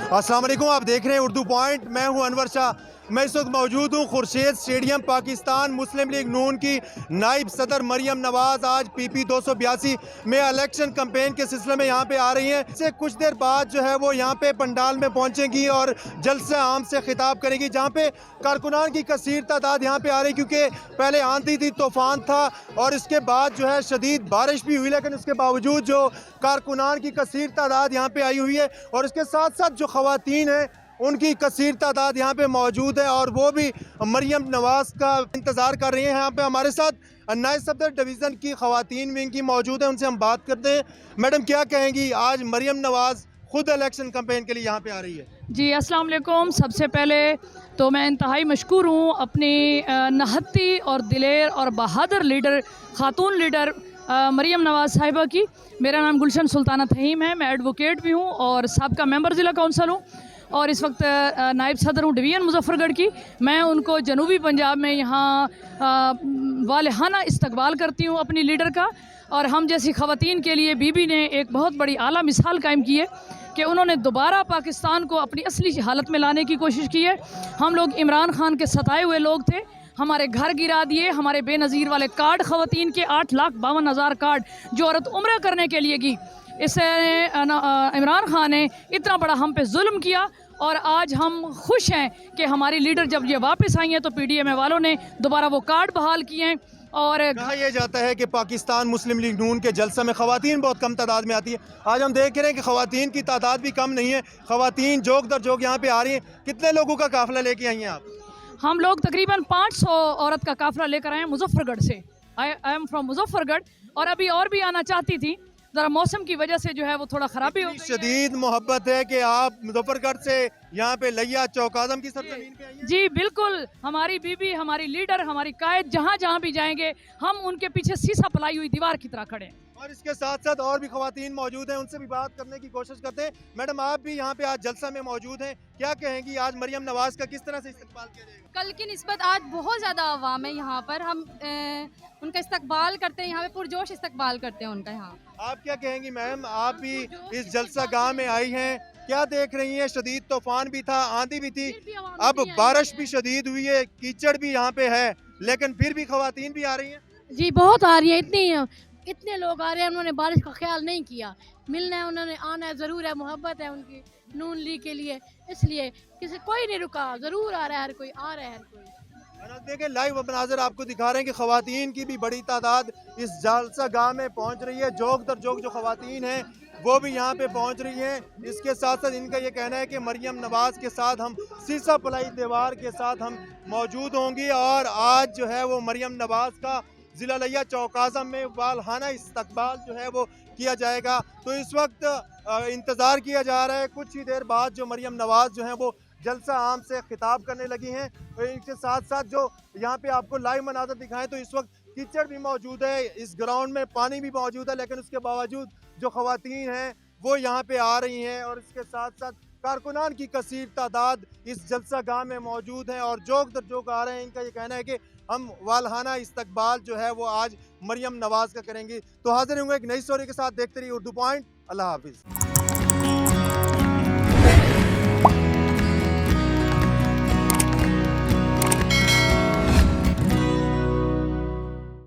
अस्सलाम वालेकुम, आप देख रहे हैं उर्दू पॉइंट। मैं हूं अनवर शाह। मैं इस वक्त मौजूद हूं खुर्शीद स्टेडियम। पाकिस्तान मुस्लिम लीग नून की नायब सदर मरियम नवाज आज PP 282 में इलेक्शन कैंपेन के सिलसिले में यहाँ पे आ रही हैं। इससे कुछ देर बाद जो है वो यहाँ पे पंडाल में पहुँचेंगी और जलसा आम से खिताब करेंगी, जहाँ पे कारकुनान की कसीर तादाद यहाँ पे आ रही, क्योंकि पहले आंधी थी, तूफान था और इसके बाद जो है शदीद बारिश भी हुई, लेकिन उसके बावजूद जो कारकुनान की कसीर तादाद यहाँ पे आई हुई है और इसके साथ साथ जो ख़वातीन हैं उनकी कसीर तादाद यहाँ पे मौजूद है और वो भी मरियम नवाज का इंतज़ार कर रही हैं। यहाँ पे हमारे साथ नायब सदर डिवीज़न की ख़वातीन विंग की मौजूद है, उनसे हम बात करते हैं। मैडम, क्या कहेंगी, आज मरियम नवाज खुद इलेक्शन कैंपेन के लिए यहाँ पे आ रही है? जी अस्सलाम वालेकुम। सबसे पहले तो मैं इंतहाई मशकूर हूँ अपनी नहत्ती और दिलेर और बहादुर लीडर, ख़ातून लीडर मरियम नवाज साहिबा की। मेरा नाम गुलशन सुल्ताना तहीम है। मैं एडवोकेट भी हूँ और साबका मेंबर ज़िला कौंसल हूँ और इस वक्त नायब सदर हूँ डिवीज़न मुजफ्फरगढ़ की। मैं उनको जनूबी पंजाब में यहाँ वालहाना इस्तकबाल करती हूँ अपनी लीडर का। और हम जैसी ख़वातीन के लिए बीबी ने एक बहुत बड़ी आला मिसाल कायम की है कि उन्होंने दोबारा पाकिस्तान को अपनी असली हालत में लाने की कोशिश की है। हम लोग इमरान खान के सताए हुए लोग थे, हमारे घर गिरा दिए, हमारे बेनज़ीर वाले कार्ड, ख़वातीन के 8,52,000 कार्ड जो औरत उम्रा करने के लिए गई, इससे इमरान खान ने इतना बड़ा हम पे जुल्म किया। और आज हम खुश हैं कि हमारी लीडर जब ये वापस आई हैं तो PDM वालों ने दोबारा वो कार्ड बहाल किए हैं। और कहा यह जाता है कि पाकिस्तान मुस्लिम लीग नून के जलसा में ख़वातीन बहुत कम तादाद में आती है। आज हम देख रहे हैं कि ख़वातीन की तादाद भी कम नहीं है, ख़वातीन जोक दर जोक यहाँ पे आ रही हैं। कितने लोगों का काफ़िला लेके आई हैं आप? हम लोग तकरीबन 500 औरत का काफ़िला लेकर आए हैं मुजफ्फरगढ़ से। आई एम फ्रॉम मुजफ्फरगढ़ और अभी और भी आना चाहती थी, ज़रा मौसम की वजह से जो है वो थोड़ा ख़राबी हो गई है। शदीद मोहब्बत है कि आप मुजफ्फरगढ़ से यहाँ पे लिया चौक आज़म की सरजमीन पे आई हैं। जी बिल्कुल, हमारी बीबी, हमारी लीडर, हमारी कायद जहाँ जहाँ भी जाएंगे हम उनके पीछे सीसा पलाई हुई दीवार की तरह खड़े हैं। और इसके साथ साथ और भी ख़वातीन मौजूद हैं, उनसे भी बात करने की कोशिश करते हैं। मैडम, आप भी यहाँ पे आज जलसा में मौजूद हैं, क्या कहेंगी, आज मरियम नवाज का किस तरह से इस्तकबाल किया जाएगा? कल की निस्बत आज बहुत ज़्यादा अवाम है यहाँ पर। हम उनका इस्तकबाल करते हैं, यहाँ पे पुरजोश इस्तकबाल करते हैं उनका। यहाँ आप क्या कहेंगी मैम, आप भी इस जलसा गाह में आई हैं, क्या देख रही हैं? शदीद तूफान भी था, आंधी भी थी, अब बारिश भी शदीद हुई है, कीचड़ भी यहाँ पे है, लेकिन फिर भी ख़वातीन भी आ रही हैं। जी बहुत आ रही है, इतने लोग आ रहे हैं। उन्होंने बारिश का ख्याल नहीं किया, मिलना है, उन्होंने आना है, ज़रूर है, मोहब्बत है उनकी नून लीग के लिए, इसलिए किसी कोई नहीं रुका, ज़रूर आ रहा है, हर कोई आ रहा है, हर कोई। देखें, लाइव मनाज़र आपको दिखा रहे हैं कि ख़वातीन की भी बड़ी तादाद इस जलसा गाह में पहुँच रही है। जोक दर जोक जो ख़वातीन हैं वो भी यहाँ पे पहुँच रही हैं। इसके साथ साथ इनका ये कहना है कि मरियम नवाज के साथ हम सीसा पलाई दीवार के साथ हम मौजूद होंगी और आज जो है वो मरियम नवाज का ज़िला लिया चौक आज़म में वालहाना इस्तकबाल जो है वो किया जाएगा। तो इस वक्त इंतज़ार किया जा रहा है, कुछ ही देर बाद जो मरियम नवाज जो है वो जलसा आम से खिताब करने लगी हैं। तो इनके साथ साथ जो यहाँ पे आपको लाइव मनाज़र दिखाएं तो इस वक्त कीचड़ भी मौजूद है, इस ग्राउंड में पानी भी मौजूद है, लेकिन उसके बावजूद जो ख़वातीन हैं वो यहाँ पे आ रही हैं और इसके साथ साथ कारकुनान की कसीर तादाद इस जलसा गाह में मौजूद हैं और जोक दर जोक आ रहे हैं। इनका ये कहना है कि हम वालहाना इस्तकबाल जो है वो आज मरियम नवाज का करेंगे। तो हाजिर होंगे एक नई स्टोरी के साथ, देखते रहिए उर्दू पॉइंट। अल्लाह हाफिज़।